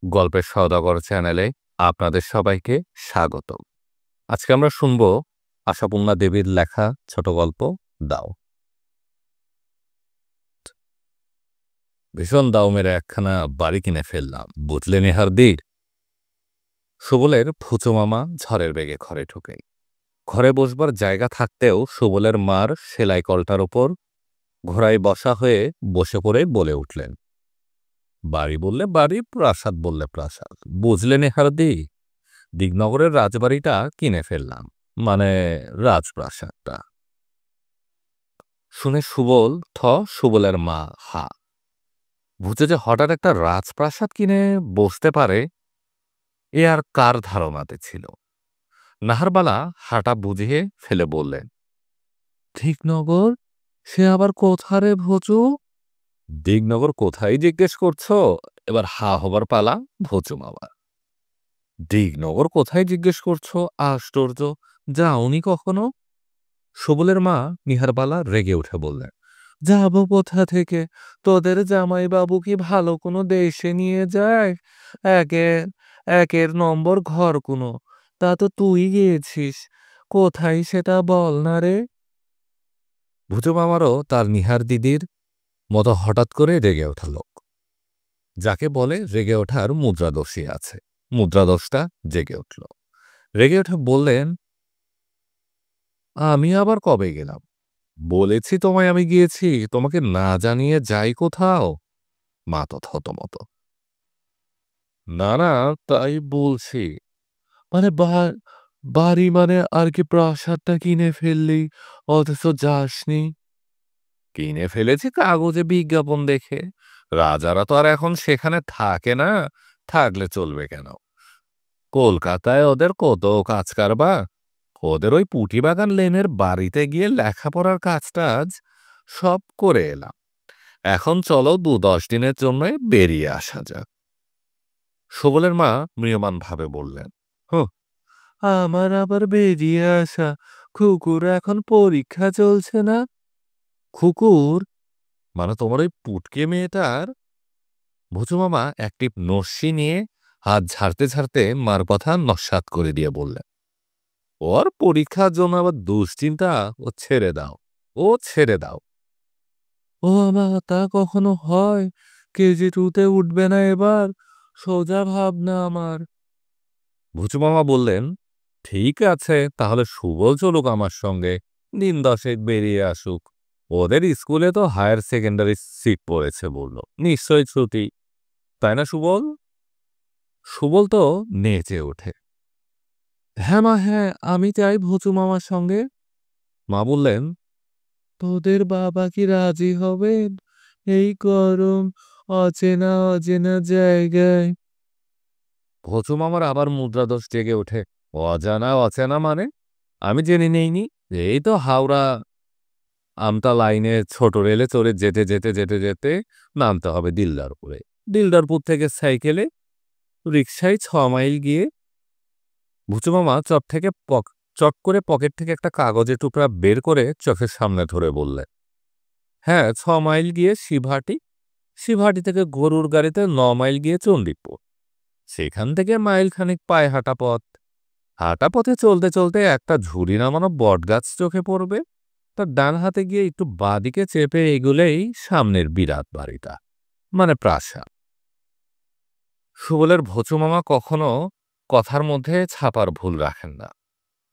গল্পের সওদাগর চ্যানেলে আপনাদের সবাইকে স্বাগতম। আজকে আমরা শুনব আশাপূর্ণা দেবীর লেখা ছোট গল্প দাও। ভীষণ দাও মেরে একখানা বাড়ি কিনে ফেললাম, বুঝলে নেহারদির। সুবলের ফুচো মামা ঝড়ের বেগে ঘরে ঢুকে। ঘরে বসবার জায়গা থাকতেও সুবলের মার সেলাই কলটার ওপর ঘোড়ায় বসা হয়ে বসে পড়ে বলে উঠলেন, বাড়ি বললে বাড়ি, প্রাসাদ বললে প্রাসাদ, বুঝলে নেহারদি। দিগনগরের রাজবাড়িটা কিনে ফেললাম, মানে রাজপ্রাসাদটা। শুনে সুবলের মা হা বুঝে যে হঠাৎ একটা রাজপ্রাসাদ কিনে বসতে পারে, এ আর কার ধারণাতে ছিল। নাহারবালা হাঁটা বুঝিয়ে ফেলে বললেন, দিগনগর সে আবার কোথারে ভোজু? দিগনগর কোথায় জিজ্ঞেস করছো? এবার হা হবার পালা ভোজু মামা। দিগনগর কোথায় জিজ্ঞেস করছো? আশ্চর্য, যাওনি কখনো? সুবলের মা নিহারবালা রেগে উঠে বললেন, যাব কোথা থেকে? তোদের জামাইবাবু কি ভালো কোনো দেশে নিয়ে যায়? একের একের নম্বর ঘর কোনো, তা তো তুই গিয়েছিস, কোথায় সেটা বল না রে। ভুজো মামারও তার নিহার দিদির মতো হঠাৎ করে রেগে ওঠা লোক, যাকে বলে রেগে ওঠার মুদ্রাদোষী আছে, মুদ্রাদোষটা জেগে উঠল। রেগে উঠে বললেন, আমি আবার কবে গেলাম? বলেছি তোমায় আমি গিয়েছি, তোমাকে না জানিয়ে যাই কোথাও? মা তো থতমত। না না, তাই বলছি। মানে বাড়ি মানে আর কি, প্রাসাদটা কিনে ফেললি অথচ যাসনি? কিনে ফেলেছি কাগজে বিজ্ঞাপন দেখে। রাজারা তো আর এখন সেখানে থাকে না, থাকলে চলবে কেন? কলকাতায় ওদের কত কাজ কারবার, ওদের ওই পুঁটিবাগান লেনের বাড়িতে গিয়ে লেখাপড়ার কাজটাজ সব করে এলাম। এখন চলো ২-১০ দিনের জন্য বেরিয়ে আসা যাক। সুবলের মা ম্রিয়মাণ ভাবে বললেন, হুঁ, আমার আবার বেরিয়ে আসা? খুকুর এখন পরীক্ষা চলছে না? খুকুর মানে তোমার ওই পুটকে মেয়েটার? ভুচু মামা একটি নস্যি নিয়ে হাত ঝাড়তে ঝাড়তে মার কথা নস্যাৎ করে দিয়ে বললেন, ওর পরীক্ষার জন্য আবার দুশ্চিন্তা, ও ছেড়ে দাও, ও ছেড়ে দাও। ও মা, তা কখনো হয়? কেজি 2-তে উঠবে না এবার? সোজা ভাবনা আমার। ভুচু মামা বললেন, ঠিক আছে, তাহলে সুবল চলুক আমার সঙ্গে, দিন 10 বেরিয়ে আসুক। ওদের স্কুলে তো হায়ার সেকেন্ডারি সিট পড়েছে বলল, নিশ্চয়ই ছুটি, তাই না সুবল? সুবল তো নেচে ওঠে, হ্যাঁ মা হ্যাঁ, আমি চাই ভুচু মামার সঙ্গে। মা বললেন, তোদের বাবা কি রাজি হবেন এই গরম অচেনা অচেনা জায়গায়? ভোচু মামার আবার মুদ্রাদোষ জেগে ওঠে, অজানা অচেনা মানে? আমি জেনে নেইনি। এই তো হাওড়া আমতা লাইনে ছোট রেলে চড়ে যেতে যেতে যেতে যেতে নামতে হবে দিলদারপুরে। দিলদারপুর থেকে সাইকেলে রিকশায় 6 মাইল গিয়ে। ভুচু মামা চট করে পকেট থেকে একটা কাগজের টুকরা বের করে চোখের সামনে ধরে বললেন, হ্যাঁ, 6 মাইল গিয়ে শিবহাটি, শিবহাটি থেকে গরুর গাড়িতে 9 মাইল গিয়ে চণ্ডীপুর, সেখান থেকে মাইল খানিক পায়ে হাঁটা পথ। হাঁটা পথে চলতে চলতে একটা ঝুড়ি নামানো বটগাছ চোখে পড়বে, তার ডান হাতে গিয়ে একটু বাঁদিকে চেপে এগুলেই সামনের বিরাট বাড়িটা, মানে প্রাসাদ। সুবলের ভোচু মামা কখনো কথার মধ্যে ছাপার ভুল রাখেন না,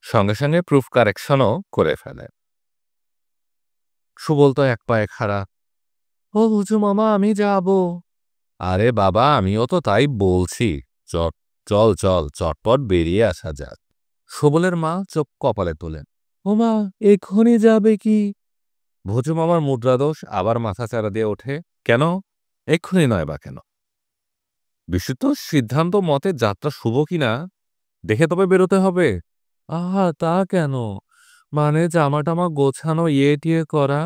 সঙ্গে সঙ্গে প্রুফ কারেকশনও করে ফেলেন। সুবল তো এক পায়ে খাড়া, ও ভুচু মামা আমি যাব। আরে বাবা, আমিও তো তাই বলছি, চট চল চল চটপট বেরিয়ে আসা যাক। সুবলের মা চোখ কপালে তোলেন, ও মা, এক্ষুনি যাবে কি? ভুচু মামার মুদ্রাদোষ আবার মাথা চারা দিয়ে ওঠে, কেন এক্ষুনি নয় বা কেন? বিশুদ্ধ সিদ্ধান্ত মতে যাত্রা শুভ কিনা দেখে তবে বেরোতে হবে। আহা, তা কেন? মানে জামা টামা গোছানো, ইয়ে টিয়ে করা।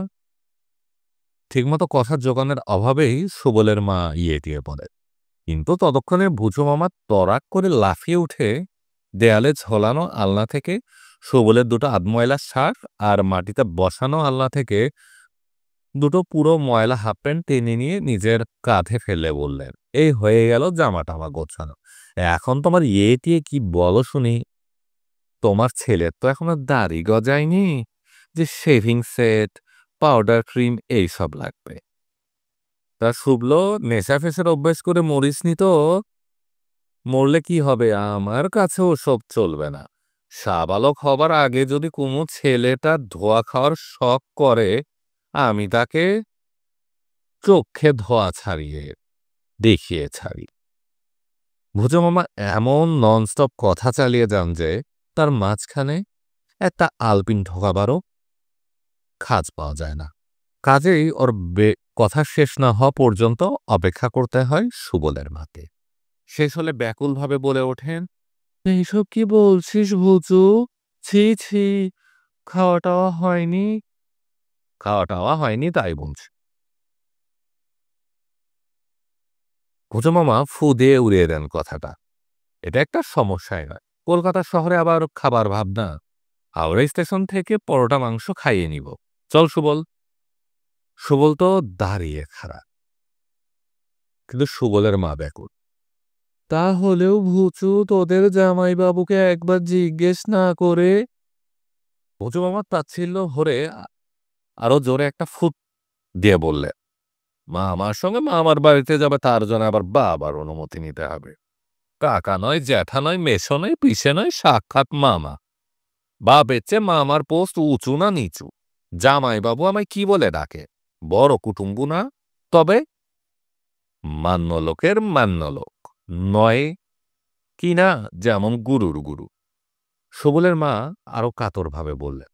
ঠিকমতো কথার জোগানের অভাবেই সুবলের মা ইয়ে টিয়ে পড়ে, কিন্তু ততক্ষণে ভুচু মামা তরাক করে লাফিয়ে উঠে দেয়ালে ঝোলানো আলনা থেকে সুবলের দুটো আধময়লা শার্ট আর মাটিতে বসানো আলনা থেকে দুটো পুরো ময়লা হাফ প্যান্ট টেনে নিয়ে নিজের কাঁধে ফেলে বললেন, এই হয়ে গেল জামা টামা গোছানো। এখন তোমার টিয়ে কি বলো শুনি? তোমার ছেলের তো এখনো দাড়ি গজায়নি যে শেভিং সেট, পাউডার ক্রিম এইসব লাগবে। তা শুভ্র, নেশা ফেশার অভ্যাস করে মরিসনি তো? মরলে কি হবে? আমার কাছে ওসব চলবে না। সাবালক হবার আগে যদি কোনো ছেলেটা ধোঁয়া খাওয়ার শখ করে, আমি তাকে চোখে ধোঁয়া ছাড়িয়ে দেখিয়ে ছাড়ি। ভুজো মামা এমন ননস্টপ কথা চালিয়ে যান যে তার মাঝখানে একটা আলপিন ঠোকাবারও খাজ পাওয়া যায় না। কাজেই ওর কথা শেষ না হওয়া পর্যন্ত অপেক্ষা করতে হয় সুবলের মাকে। শেষ হলে ব্যাকুলভাবে বলে ওঠেন, এইসব কি বলছিস ভুজু? ছি ছি, খাওয়া টাওয়া হয়নি। খাওয়া টাওয়া হয়নি তাই বলছি। ভুজো মামা ফু দিয়ে উড়িয়ে দেন কথাটা। এটা একটা সমস্যাই নয়। কলকাতা শহরে আবার খাবার ভাবনা। হাওড়া স্টেশন থেকে পরোটা মাংস খাইয়ে নিব। চল সুবল। সুবল তো দাঁড়িয়ে খাড়া, কিন্তু সুবলের মা ব্যাকুল। তাহলেও ভুচু তোদের জামাইবাবুকে একবার জিজ্ঞেস না করে? ভুচু মামা তাচ্ছিল্য ভরে আরো জোরে একটা ফুট দিয়ে বললে, মা আমার সঙ্গে মামার বাড়িতে যাবে, তার জন্য আবার বাবার অনুমতি নিতে হবে। কাকা নয়, জ্যাঠা নয়, মেসো নয়, পিসে নয়, সাক্ষাৎ মামা। বাপের চেয়ে মামার পোস্ট উঁচু না নিচু? জামাইবাবু আমায় কি বলে ডাকে? বড় কুটুম্বু না? তবে মান্য লোকের মান্য লোক নয় কি না, যেমন গুরুর গুরু। সবলের মা আরো কাতরভাবে বললেন,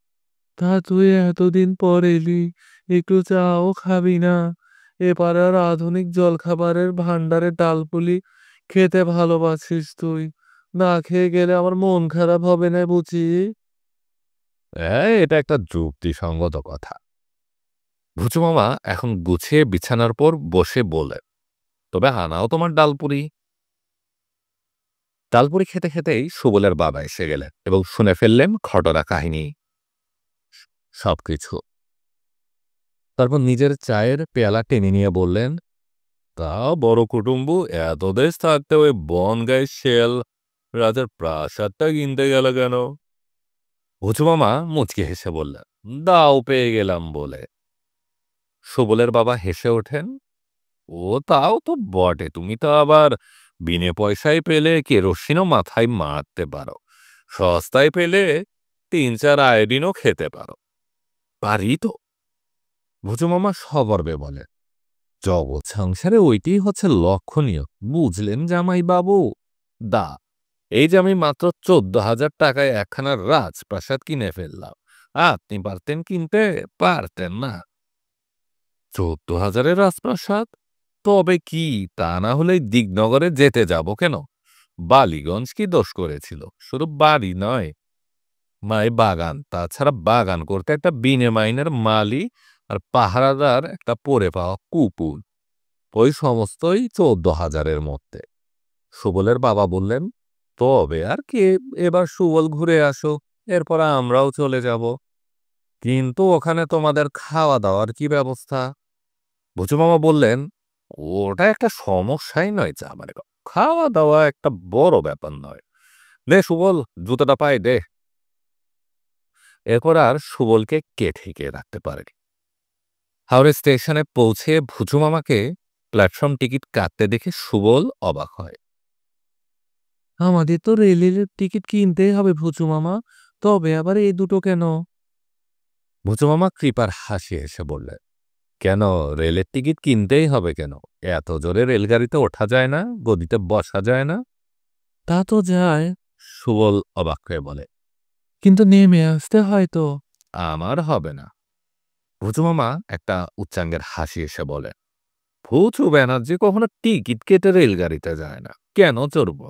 তা তুই এতদিন পর এলি, একটু চাও খাবি না? এ পাড়ার আধুনিক জলখাবারের ভাণ্ডারে ডালপুলি খেতে ভালোবাসিস তুই। না খেয়ে গেলে আমার মন খারাপ হবে না বুঝি? এটা একটা যুক্তিসঙ্গত কথা। ভুচু মামা এখন গুছিয়ে বিছানার পর বসে বললেন, তবে আনাও তোমার ডালপুরি। ডালপুরি খেতে খেতেই সুবলের বাবা এসে গেলেন এবং শুনে ফেললেন ঘটনা কাহিনী সবকিছু। তারপর নিজের চায়ের পেয়ালা টেনে নিয়ে বললেন, তা বড় কুটুম্বু এত দেশ থাকতে ওই বনগাঁয় শেল রাজার প্রাসাদটা কিনতে গেল কেন? ভুচু মামা মুচকি হেসে বললেন, দাও পেয়ে গেলাম বলে। সুবলের বাবা হেসে ওঠেন, ও তাও তো বটে, তুমি তো আবার বিনে পয়সায় পেলে কেরোসিনও মাথায় মারতে পারো, সস্তায় পেলে ৩-৪ আয়োডিনও খেতে পারো। পারি তো? ভুজু মামা সগর্বে বলে, জগৎ সংসারে ওইটি হচ্ছে লক্ষণীয়, বুঝলেন জামাই বাবু? দা, এই যে আমি মাত্র ১৪,০০০ টাকায় একখানা রাজপ্রাসাদ কিনে ফেললাম, আপনি পারতেন কিনতে? পারতেন না। ১৪,০০০-এর রাজপ্রাসাদ? তবে কি, তা না হলে দিগনগরে যেতে যাব কেন? বালিগঞ্জ কি দোষ করেছিল? শুধু বাড়ি নয়, মাই বাগান। তাছাড়া বাগান করতে একটা বিনে মাইনের মালি আর পাহারাদার, একটা পড়ে পাওয়া কুকুর, ওই সমস্তই ১৪,০০০-এর মধ্যে। সুবলের বাবা বললেন, তবে আর কি, এবার সুবল ঘুরে আসো, এরপর আমরাও চলে যাব। কিন্তু ওখানে তোমাদের খাওয়া দাওয়ার কি ব্যবস্থা? বুচু মামা বললেন, ওটা একটা সমস্যাই নয় যা, মানে খাওয়া দাওয়া একটা বড় ব্যাপার নয়। দে সুবল, জুতোটা পায়ে দে। এরপর আর সুবলকে কে ঠেকিয়ে রাখতে পারেনি। হাওড়া স্টেশনে পৌঁছে ভুচু মামাকে প্ল্যাটফর্ম টিকিট কাটতে দেখে সুবল অবাক হয়। আমাদের তো রেলের টিকিট কিনতেই হবে ভুচু মামা, তবে আবার এই দুটো কেন? ভুচু মামা কৃপার হাসি এসে বললেন, কেন রেলের টিকিট কিনতেই হবে কেন? এত জোরে রেলগাড়িতে ওঠা যায় না, গদিতে বসা যায় না? তা তো যায়, সুবল অবাক হয়ে বলে, কিন্তু নেমে আসতে হয় তো। আমার হবে না। ভুচু মামা একটা উচ্চাঙ্গের হাসি এসে বলে, ভুচু ব্যানার্জি কখনো টিকিট কেটে রেলগাড়িতে যায় না, কেন চড়ব?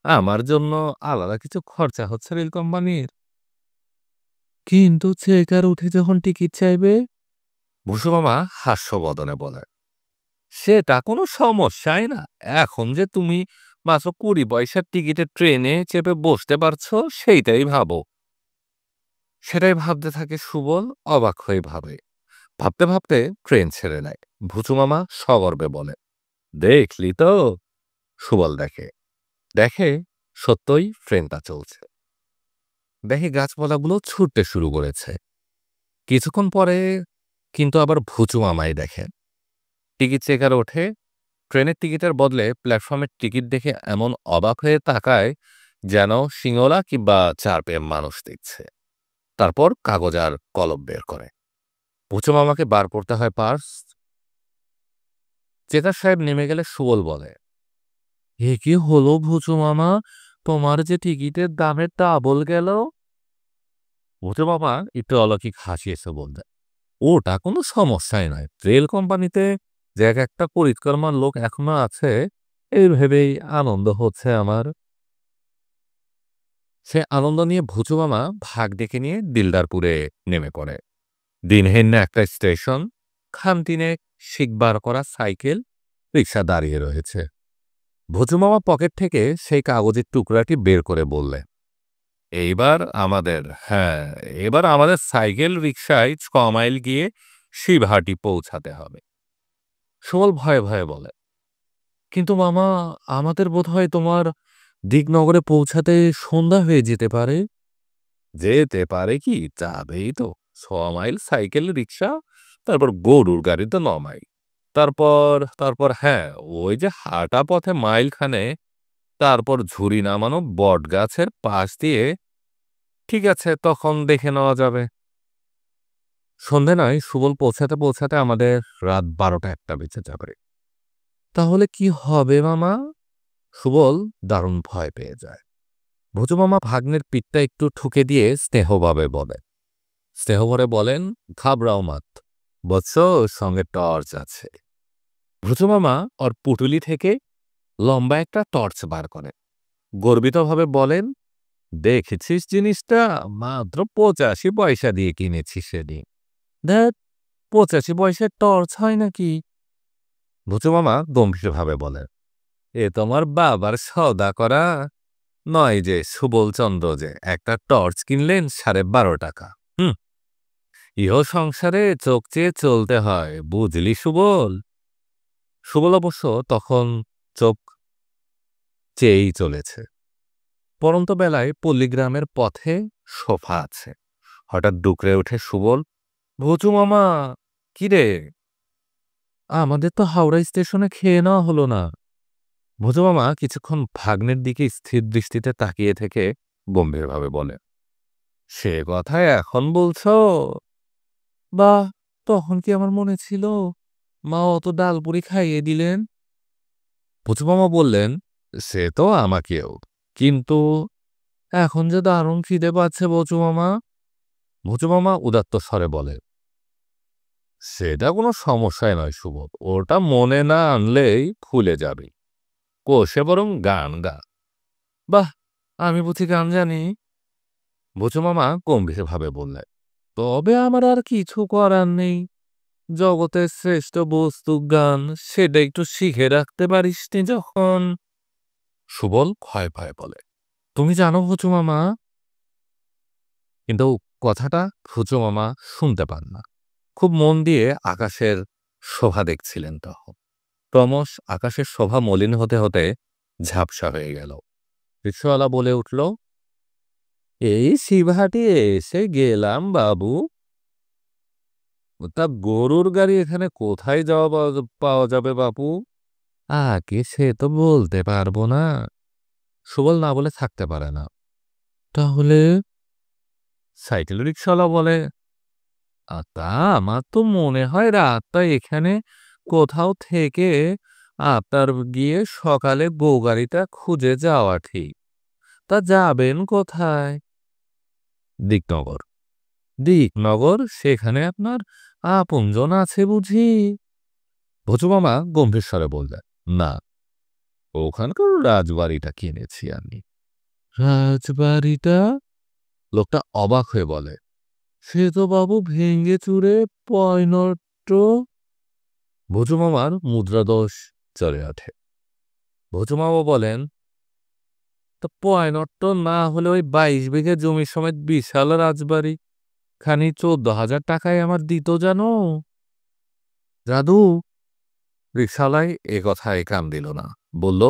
আমার জন্য আলাদা কিছু খরচা হচ্ছে রেল কোম্পানির। কিন্তু চেকার উঠে যখন টিকিট চাইবে? ভুসু মামা হাস্যবদনে বলে, সেটা কোনো সমস্যাই না। এখন যে তুমি মাত্র ২০ পয়সার টিকিটে ট্রেনে চেপে বসতে পারছো, সেইটাই ভাবো। সেটাই ভাবতে থাকে সুবল, অবাক হয়ে ভাবে, ভাবতে ভাবতে ট্রেন ছেড়ে নেয়। ভুচু মামা সগর্বে বলে, দেখলি তো? সুবল দেখে দেখে সত্যই ট্রেনটা চলছে। দেখে গাছপালাগুলো ছুটতে শুরু করেছে। কিছুক্ষণ পরে কিন্তু আবার ভুচু মামাই দেখেন টিকিট চেকার ওঠে, ট্রেনের টিকিটের বদলে প্ল্যাটফর্মের টিকিট দেখে এমন অবাক হয়ে তাকায় যেন সিঙ্গলা কিংবা চার পেয়ে মানুষ দেখছে। তারপর কাগজ আর কলম বের করে। ভুচু মামাকে বার করতে হয় পার্স। চেকার সাহেব নেমে গেলে সুবল বলে, এ কি হলো ভুচু মামা, তোমার যে টিকিটের দামের ডাবল গেল? ভুচু মামা একটু অলৌকিক হাসি এসে বললেন, ওটা কোনো সমস্যাই নয়, রেল কোম্পানিতে যে এক একটা পরিক্রমার লোক এখনো আছে, এই ভেবেই আনন্দ হচ্ছে আমার। সে আনন্দ নিয়ে ভুচু মামা ভাগ ডেকে নিয়ে দিলদারপুরে নেমে পড়ে। দিনহীন একটা স্টেশন, খামতিনে শিকবার করা সাইকেল, রিক্সা দাঁড়িয়ে রয়েছে। ভুচু মামা পকেট থেকে সেই কাগজের টুকরাটি বের করে বললে, এইবার আমাদের, হ্যাঁ, এবার আমাদের সাইকেল রিক্সায় 6 মাইল গিয়ে শিবহাটি পৌঁছাতে হবে। সুবল ভয়ে ভয়ে বলে, কিন্তু মামা, আমাদের বোধহয় তোমার দিকনগরে পৌঁছাতে সন্ধ্যা হয়ে যেতে পারে। যেতে পারে কি, যাবেই তো। 6 মাইল সাইকেল রিক্সা, তারপর গরুর গাড়িতে 9 মাইল, তারপর হ্যাঁ, ওই যে হাঁটা পথে মাইলখানে, তারপর ঝুড়ি নামানো বট গাছের পাশ দিয়ে। ঠিক আছে, তখন দেখে নেওয়া যাবে। সন্ধে নয়, সুবল পৌঁছাতে পৌঁছাতে আমাদের রাত 12টা-1টা বেজে যাবে। তাহলে কি হবে মামা? সুবল দারুণ ভয় পেয়ে যায়। ভুজু মামা ভাগ্নের পিঠটা একটু ঠুকে দিয়ে স্নেহভাবে স্নেহভরে বলেন, ঘাবড়াও মাত, বৎস, সঙ্গে টর্চ আছে। ভুজু মামা ওর পুটুলি থেকে লম্বা একটা টর্চ বার করেন, গর্বিতভাবে বলেন, দেখেছিস জিনিসটা? মাত্র 85 পয়সা দিয়ে কিনেছি সেদিন। দেখ, 85 পয়সার টর্চ হয় নাকি? ভুচু মামা গম্ভীরভাবে বলেন, এ তোমার বাবার সওদা করা নয় যে সুবলচন্দ্র যে একটা টর্চ কিনলেন 12.5 টাকা। হুম, ইহ সংসারে চোখ চেয়ে চলতে হয়, বুঝলি সুবল? সুবল অবশ্য তখন চোখ চেয়েই চলেছে। পরন্ত বেলায় পল্লীগ্রামের পথে সোফা আছে। হঠাৎ ডুকরে ওঠে সুবল, ভুচু মামা, কিরে, আমাদের তো হাওড়া স্টেশনে খেয়ে নেওয়া হলো না। ভুজু মামা কিছুক্ষণ ভাগ্নের দিকে স্থির দৃষ্টিতে তাকিয়ে থেকে গম্ভীরভাবে বলে, সে কথায় এখন বলছ? বাহ, তখন কি আমার মনে ছিল? মা অত ডালপুরি খাইয়ে দিলেন। ভুজু মামা বললেন, সে তো আমাকেও, কিন্তু এখন যে দারুণ খিদে পাচ্ছে বচু মামা। ভুজু মামা উদাত্ত স্বরে বলে, সেটা কোনো সমস্যাই নয় সুবোধ, ওটা মনে না আনলেই ভুলে যাবে। কোষে বরং গান গা। বাহ, আমি বুঝি গান জানি? ভুচু মামা গম্ভীরভাবে বললেন, তবে আমার আর কিছু করার নেই। জগতের শ্রেষ্ঠ বস্তু গান, সেটা একটু শিখে রাখতে পারিস নি যখন। সুবল ভয়ে ভয়ে বলে, তুমি জানো ভুচু মামা? কিন্তু কথাটা ভুচু মামা শুনতে পান না। খুব মন দিয়ে আকাশের শোভা দেখছিলেন তখন। ক্রমশ আকাশের শোভা মলিন হতে হতে ঝাপসা হয়ে গেল। রিক্সাওয়ালা বলে উঠল, এই শিবহাটি এসে গেলাম বাবু। তা গরুর গাড়ি এখানে কোথায় পাওয়া যাবে বাপু? আগে সে তো বলতে পারবো না। সুবল না বলে থাকতে পারে না। তাহলে? সাইকেল রিক্সাওয়ালা বলে, তা আমার তো মনে হয় রাতটা এখানে কোথাও থেকে আপনার গিয়ে সকালে বউ গাড়িটা খুঁজে যাওয়া ঠিক। তা যাবেন কোথায়? দিকনগর। দিকনগর, সেখানে আপনার আপনজন আছে বুঝি? ভুচু মামা গম্ভীর স্বরে বললেন, না, ওখানকার রাজবাড়িটা কিনেছি আমি। রাজবাড়িটা? লোকটা অবাক হয়ে বলে, সে তো বাবু ভেঙে চুরে পয়নট। ভুচু মামার মুদ্রাদোষ চলে ওঠে। ভুচু মামা বলেন, তো পয়নট না হলে ওই 22 বিঘে জমি সমেত বিশাল রাজবাড়ি খানি 14,000 টাকায় আমার দিত জানো। দাদু, রিকশাওয়ালাই এ কথায় কান দিল না। বলল,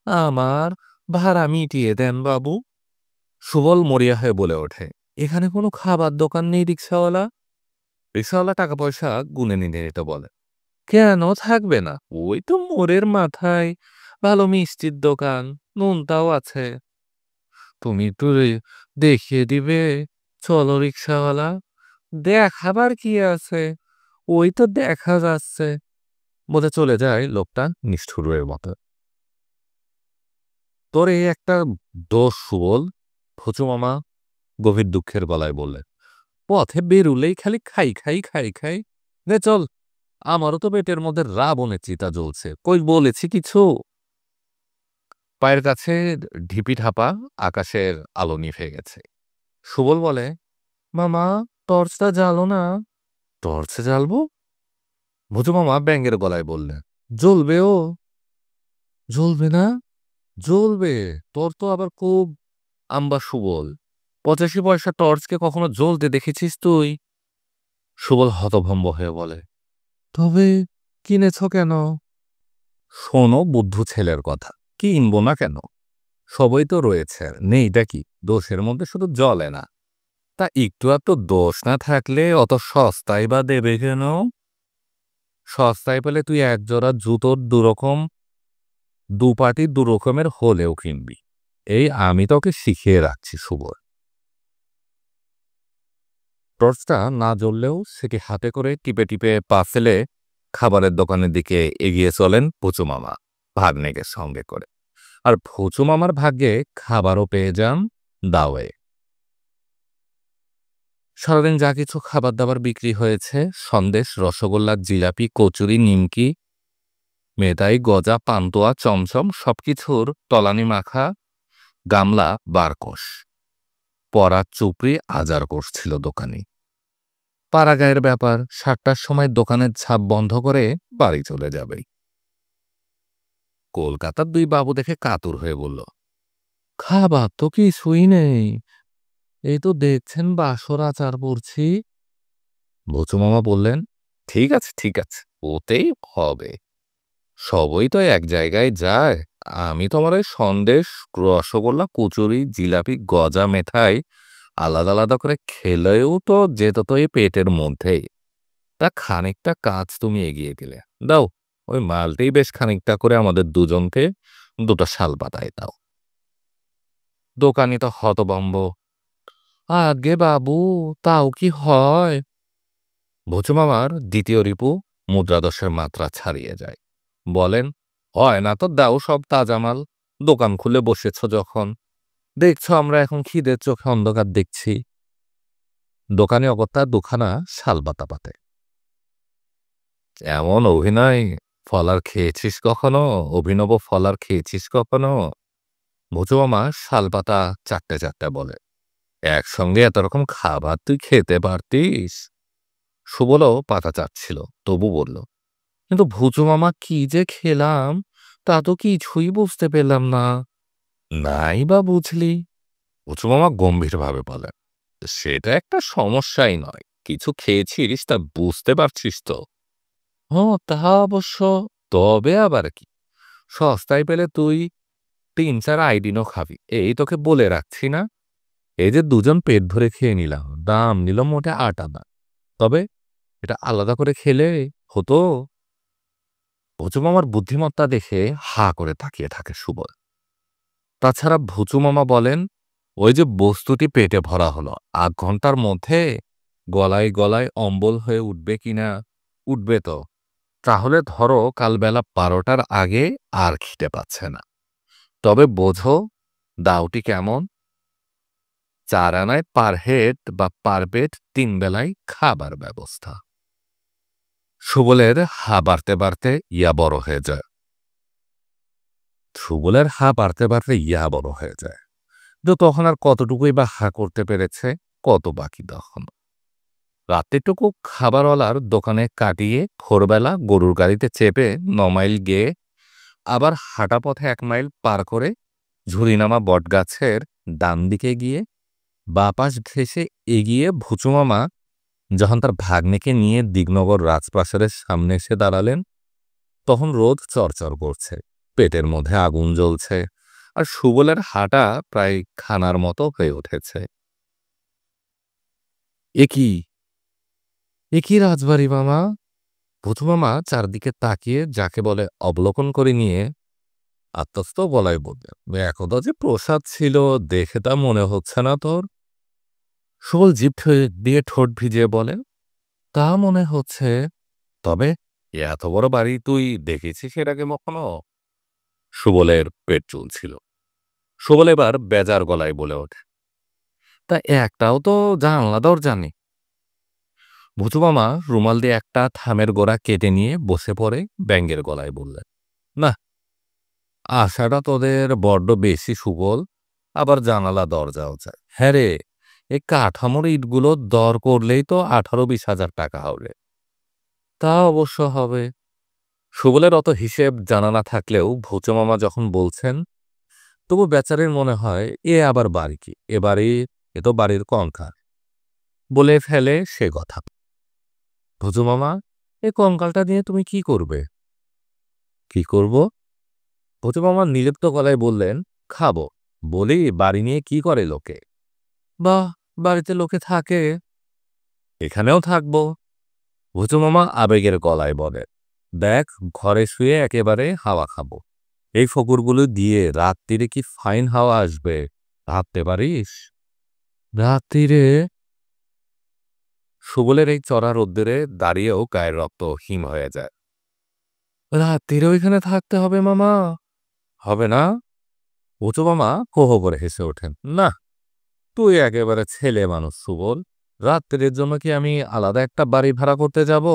আমার ভাড়া মিটিয়ে দেন বাবু। সুবল মরিয়া হয়ে বলে ওঠে, এখানে কোনো খাবার দোকান নেই রিকশাওয়ালা? রিকশাওয়ালা টাকা পয়সা গুনে নিতে নিতে বলে, কেন থাকবে না? ওই তো মোড়ের মাথায় ভালো মিষ্টির দোকান, নুনটাও আছে। তুমি একটু দেখিয়ে দিবে? চলো রিকশাওয়ালা। দেখাবার কি আছে, ওই তো দেখা যাচ্ছে, বলে চলে যায় লোকটা নিষ্ঠুরের মতো। তোর এই একটা দোষ সুবল, ফুচু মামা গভীর দুঃখের গলায় বললেন। পথে বেরুলেই খালি খাই খাই খাই খাই। নে চল, আমারও তো পেটের মধ্যে রাবণের চিতা জ্বলছে, কই বলেছি কিছু? পায়ের কাছে ঢিপি ঢাপা আকাশের আলো নিভে গেছে। সুবল বলে, মামা, টর্চটা জ্বালো না। টর্চে জ্বালবো? ভুজু মামা ব্যাঙের গলায় বললেন, জ্বলবে ও। জ্বলবে না? জ্বলবে। তোর তো আবার খুব আম্বা সুবল, 85 পয়সা টর্চকে কখনো জ্বলতে দেখেছিস তুই? সুবল হতভম্ব হয়ে বলে, তবে কিনেছ কেন? শোনো বুদ্ধু ছেলের কথা, কিনবো না কেন? সবই তো রয়েছে, নেইটা কি? দোষের মধ্যে শুধু জ্বলে না। তা একটু তো দোষ না থাকলে অত সস্তায় বা দেবে কেন? সস্তায় পেলে তুই একজোড়া জুতোর দুরকম, দুপাটি দুরকমের হলেও কিনবি। এই আমি তোকে শিখিয়ে রাখছি সুবল। টর্চটা না জ্বললেও সেটি হাতে করে টিপে টিপে পা ফেলে খাবারের দোকানের দিকে এগিয়ে চলেন পুচু মামা ভাগ্নেকে সঙ্গে করে। আর ফুচু মামার ভাগ্যে খাবারও পেয়ে যান দাওয়ে। সারাদিন যা কিছু খাবার দাবার বিক্রি হয়েছে, সন্দেশ, রসগোল্লা, জিলাপি, কচুরি, নিমকি, মেদাই, গজা, পান্তুয়া, চমচম, সবকিছুর তলানি মাখা গামলা বারকোষ। পরাত চুপড়ি আজার করছিল দোকানি। পাড়াগাঁয়ের ব্যাপার, ৭টার সময় দোকানের ছাপ বন্ধ করে বাড়ি চলে যাবে। কলকাতার দুই বাবু দেখে কাতুর হয়ে বলল, খাবার তো কিছুই নেই, এই তো দেখছেন বাসর আচার পড়ছি। বচু মামা বললেন, ঠিক আছে ঠিক আছে, ওতেই হবে, সবই তো এক জায়গায় যায়। আমি তোমার ওই সন্দেশ, রসগোল্লা, কচুরি, জিলাপি, গজা, মেঠাই আলাদা আলাদা করে খেলেও তো যেত তো এই পেটের মধ্যেই। তা খানিকটা কাজ তুমি এগিয়ে গেলে, দাও ওই মালটাই বেশ খানিকটা করে আমাদের দুজনকে দুটো শাল পাতায় দাও। দোকানি তো হতবম্ব, আগে বাবু, তাও কি হয়? ভুচু মামার দ্বিতীয় রিপু মুদ্রাদশের মাত্রা ছাড়িয়ে যায়। বলেন, হয় না তো দাও সব তাজা মাল, দোকান খুলে বসেছ যখন, দেখছো আমরা এখন খিদের চোখে অন্ধকার দেখছি। দোকানে অগত্যা দুখানা শালপাতা পাতে। এমন অভিনয় ফলার খেয়েছিস কখনো? অভিনব ফলার খেয়েছিস কখনো? ভুচু মামা শালপাতা চারটে চারটে বলে, একসঙ্গে এত রকম খাবার তুই খেতে পারতিস। সুবলও পাতা চাটছিল, তবু বলল, কিন্তু ভুচু মামা কি যে খেলাম, তা তো কিছুই বুঝতে পেলাম না। নাই বা বুঝলি? ভুচু মামা গম্ভীরভাবে বলেন, সেটা একটা সমস্যাই নয়, কিছু খেয়েছিস তা বুঝতে পারছিস তো? ও তা অবশ্য, তবে আবার কি, সস্তায় পেলে তুই ৩-৪ আইডিনও খাবি, এই তোকে বলে রাখছি না। এই যে দুজন পেট ভরে খেয়ে নিলাম, দাম নিল মোটে ৮ আনা, তবে এটা আলাদা করে খেলে হতো। ভুচু মামার বুদ্ধিমত্তা দেখে হা করে তাকিয়ে থাকে সুবল। তাছাড়া ভুচু মামা বলেন, ওই যে বস্তুটি পেটে ভরা হলো, ৮ ঘন্টার মধ্যে গলায় গলায় অম্বল হয়ে উঠবে কিনা? উঠবে তো। তাহলে ধরো কাল বেলা ১২টার আগে আর খিদে পাচ্ছে না। তবে বোঝো দাওটি কেমন? ৪ আনায় পার হেড বা পার বেড ৩ বেলায় খাবার ব্যবস্থা। সুবলের হা বাড়তে বাড়তে ইয়া বড় হয়ে যায়। সুবলের হা বাড়তে বাড়তে ইয়া বড় হয়ে যায়। তো তখন আর কতটুকুই বা হা করতে পেরেছে, কত বাকি তখন। রাত্রিটুকু খাবারওয়ালার দোকানে কাটিয়ে ভোরবেলা গরুর গাড়িতে চেপে ৯ মাইল গিয়ে আবার হাঁটা পথে ১ মাইল পার করে ঝুরিনামা বটগাছের ডান দিকে গিয়ে বাঁ পাশ ঘেঁষে এগিয়ে ভুচু মামা যখন তার ভাগ্নেকে নিয়ে দিগনগর রাজপ্রাসাদের সামনে এসে দাঁড়ালেন, তখন রোদ চরচর করছে, পেটের মধ্যে আগুন জ্বলছে, আর সুবলের হাঁটা প্রায় খানার মতো হয়ে উঠেছে। এ কি, এ কি রাজবাড়ি মামা! ভূতু মামা চারদিকে তাকিয়ে যাকে বলে অবলোকন করে নিয়ে আত্মস্থ গলায় বললেন, একদা যে প্রসাদ ছিল, দেখে তা মনে হচ্ছে না তোর? সুবল জিভ দিয়ে ঠোঁট ভিজিয়ে বলেন, তা মনে হচ্ছে। তবে এত বড় বাড়ি তুই দেখেছিস এর আগে কখনো? সুবলের পেট চলছিল। সুবল এবার বেজার গলায় বলে ওঠে, তা একটাও তো জানলা দরজা নেই। ভূতু মামা রুমাল দিয়ে একটা থামের গোড়া কেটে নিয়ে বসে পড়ে ব্যাঙের গলায় বললেন, না, আশাটা তোদের বড্ড বেশি সুবল, আবার জানালা দরজাও চায়। হ্যাঁ রে, এই কাঠামোর ইটগুলো দর করলেই তো 18-20 হাজার টাকা হবে। তা অবশ্য হবে। সুবলের অত হিসেব জানা না থাকলেও ভূচো মামা যখন বলছেন, তবু বেচারের মনে হয় এ আবার বাড়ি কি, এ তো বাড়ির কঙ্কাল। বলে ফেলে সে কথা, ভূচো মামা, এ কঙ্কালটা নিয়ে তুমি কি করবে? কি করব? ভূচো মামা নির্লিপ্ত গলায় বললেন, খাবো। বলি, বাড়ি নিয়ে কি করে লোকে? বাহ, বাড়িতে লোকে থাকে, এখানেও থাকবো। ভূচো মামা আবেগের গলায় বলে, দেখ, ঘরে শুয়ে একেবারে হাওয়া খাবো। এই ফকুরগুলো দিয়ে রাত্রিরে কি ফাইন হাওয়া আসবে, ভাবতে পারিস? রাত্রিরে? সুবলের এই চড়া রোদ্দুরে দাঁড়িয়েও গায়ের রক্ত হিম হয়ে যায়। রাত্রিরেও এখানে থাকতে হবে মামা? হবে না? উঁচু মামা হো হো করে হেসে ওঠেন, না, তুই একেবারে ছেলে মানুষ সুবল। রাত্রির জন্য কি আমি আলাদা একটা বাড়ি ভাড়া করতে যাব,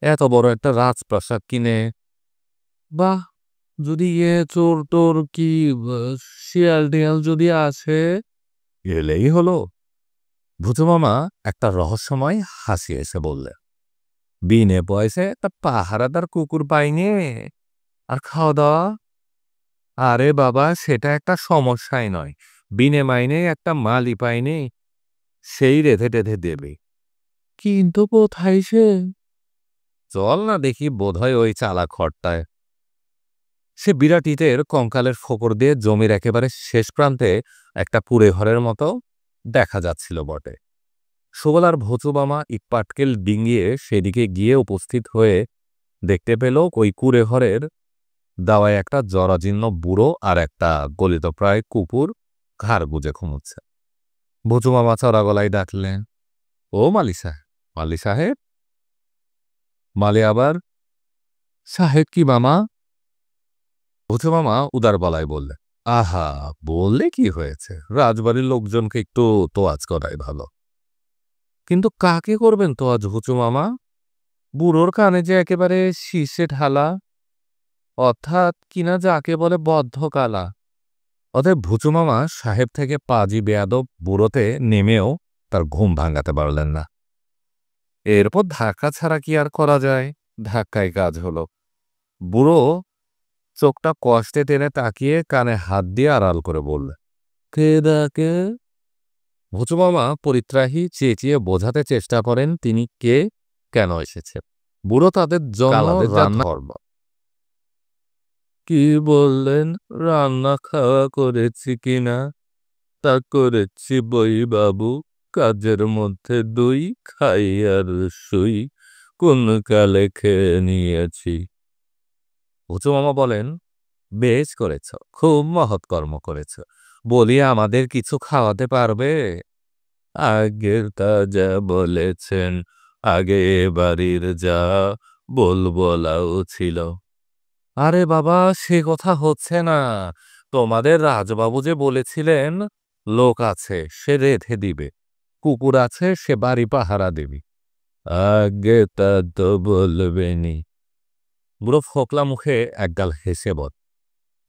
এত বড় একটা রাজপ্রাসাদ কিনে? বাহ, যদি চোর টোর কি শিয়াল টিয়াল যদি আসে? এলেই হলো। ভূতু মামা একটা রহস্যময় হাসি এসে বললেন, বিনে পয়সে একটা পাহারাদার কুকুর পাইনি, আর খাওয়া দাওয়া? আরে বাবা, সেটা একটা সমস্যাই নয়। বিনে মাইনে একটা মালি পাইনি, সেই রেধে টেধে দেবে। কিন্তু কোথায় সে? চল না দেখি, বোধহয় ওই চালা খড়টায়। সে বিরাট ইটের কঙ্কালের ফোকর দিয়ে জমির একেবারে শেষ প্রান্তে একটা কুঁড়ে ঘরের মতো দেখা যাচ্ছিল বটে। সুবল আর ভূচু মামা ইটপাটকেল ডিঙিয়ে সেদিকে গিয়ে উপস্থিত হয়ে দেখতে পেল ওই কুঁড়ে ঘরের দাওয়ায় একটা জরাজীর্ণ বুড়ো আর একটা গলিতপ্রায় কুকুর ঘাড় গুজে ঘুমোচ্ছে। ভূচু মামা চড়া গলায় ডাকলেন, ও মালি সাহেব, মালি সাহেব। মালি আবার, সাহেব কি মামা? ভূচু মামা উদার গলায় বললেন, আহা, বললে কি হয়েছে, রাজবাড়ির লোকজনকে একটু তোয়াজ করাই ভালো। কিন্তু কাকে করবেন তোয়াজ ভূচু মামা? বুড়োর কানে যে একেবারে শীর্ষে ঢালা, অর্থাৎ কিনা যাকে বলে বদ্ধ কালা। অতএব ভূচু মামা সাহেব থেকে পাজি বেয়াদব বুড়োতে নেমেও তার ঘুম ভাঙাতে পারলেন না। এরপর ধাক্কা ছাড়া কি আর করা যায়, ধাক্কায় কাজ হলো। বুড়ো চোখটা কষ্টে টেনে তাকিয়ে কানে হাত দিয়ে আড়াল করে বললেন, কে ডাকে? ভূচু মামা পরিত্রাহী চেঁচিয়ে বোঝাতে চেষ্টা করেন তিনি কে, কেন এসেছে। বুড়ো তাদের জন্য রান্না করব। কি বললেন, রান্না খাওয়া করেছি কিনা? তা করেছি বই বাবু, কাজের মধ্যে দুই, খাই আর শুই, কোন কালে খেয়ে নিয়েছি। ভূচু মামা বলেন, বেশ করেছ, খুব মহৎ কর্ম করেছ। বলি, আমাদের কিছু খাওয়াতে পারবে? আগের তা যা বলেছেন, আগে এ বাড়ির যা বলবলাও ছিল। আরে বাবা, সে কথা হচ্ছে না। তোমাদের রাজবাবু যে বলেছিলেন, লোক আছে সে রেঁধে দিবে, কুকুর আছে সে বাড়ি পাহারা দেবে। আগে তা তো বলবেনি। বুড়ো ফোকলা মুখে একগাল হেসে বল,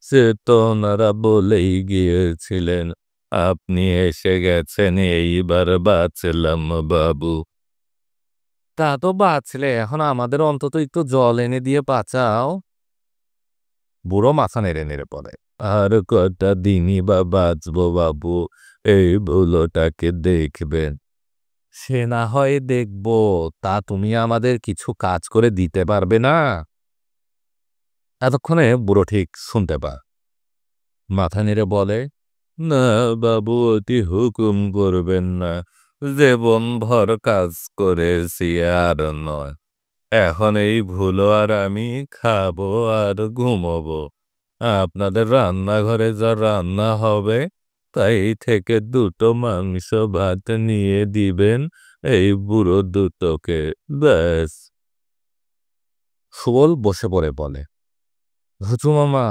সে তো ওনারা বলেই গিয়েছিলেন, আপনি এসে গেছেন, এইবার বাঁচলাম বাবু। তা তো বাঁচলে এখন আমাদের অন্তত একটু জল এনে দিয়ে বাঁচাও। বুড়ো মাথা নেড়ে নেড়ে পড়ে, আর কটা দিনই বা বাঁচবো বাবু, এই বুলোটাকে দেখবেন। সে না হয় দেখব, তা তুমি আমাদের কিছু কাজ করে দিতে পারবে না? এতক্ষণে বুড়ো ঠিক শুনতে পায়। মাথা নেড়ে বলে, না বাবু, অতি হুকুম করবেন না। জীবনভর কাজ করেছি আর নয়। এখন এই ভুলো আর আমি খাবো আর ঘুমোবো। আপনাদের রান্নাঘরে যা রান্না হবে তাই থেকে দুটো মাংস ভাত নিয়ে দিবেন এই বুড়ো দুটোকে, ব্যাস। সুবল বসে পড়ে বলে, ভুচু মামা।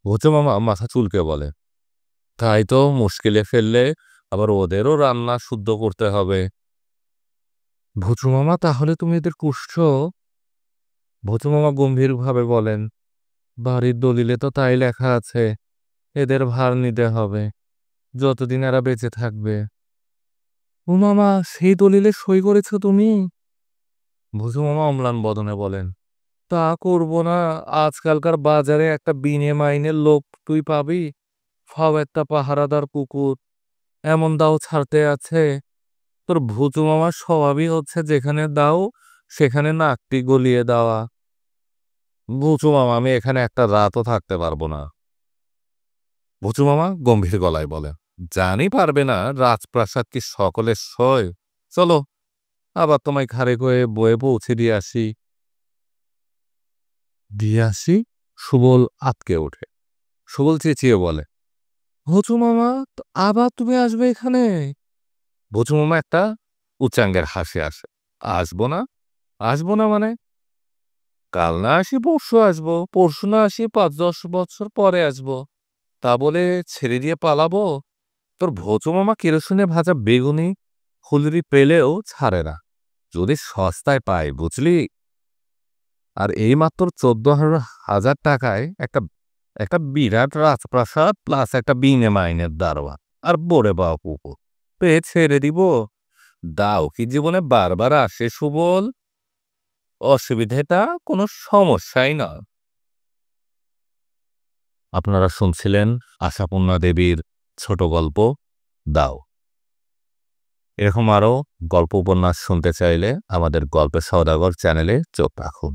ভুচু মামা মাথা চুলকে বলে, তাই তো মুশকিলে ফেললে, আবার ওদেরও রান্না শুদ্ধ করতে হবে। ভুচু মামা, তাহলে তুমি এদের পুষছো? ভুচু মামা গম্ভীরভাবে বলেন, বাড়ির দলিলে তো তাই লেখা আছে, এদের ভার নিতে হবে যতদিন এরা বেঁচে থাকবে। ও মামা, সেই দলিলে সই করেছো তুমি? ভুচু মামা অম্লান বদনে বলেন, তা করব না। আজকালকার বাজারে একটা বিনে মাইনের লোক তুই পাবি? ফাও একটা পাহারাদার কুকুর, এমন দাও ছাড়তে আছে? তোর ভুচু মামার স্বভাবই হচ্ছে যেখানে দাও সেখানে নাকটি গলিয়ে দেওয়া। ভুচু মামা, আমি এখানে একটা রাতও থাকতে পারবো না। ভুচু মামা গম্ভীর গলায় বলে, জানি পারবে না, রাজপ্রাসাদ কি সকলের সয়? চলো, আবার তোমায় ঘাড়ে করে বয়ে পৌঁছে দিয়ে আসি। দিয়ে আসি? সুবল আতকে ওঠে। সুবল চেঁচিয়ে বলে, ভুচু মামা, আবার তুমি আসবে এখানে? ভুচু মামা একটা উচ্চাঙ্গের হাসি আসে। আসবো না? আসবো না মানে? কাল না আসি পরশু আসবো, পরশু না আসি ৫-১০ বছর পরে আসবো, তা বলে ছেড়ে দিয়ে পালাবো? তোর ভোচু মামা কেরোসিনে ভাজা বেগুনি হুলরি পেলেও ছাড়ে না, যদি সস্তায় পায়, বুঝলি? আর এই মাত্র ১৪,০০০ টাকায় একটা একটা বিরাট রাজপ্রাসাদ প্লাস একটা বিনে মাইনের দারোয়ান আর বড়ে পাওয়া কুকুর পেয়ে ছেড়ে দিব? দাও কি জীবনে বারবার আসে সুবল? অসুবিধেটা কোনো সমস্যাই না। আপনারা শুনছিলেন আশাপূর্ণা দেবীর ছোট গল্প দাও। এরকম আরও গল্প উপন্যাস শুনতে চাইলে আমাদের গল্পের সওদাগর চ্যানেলে চোখ রাখুন।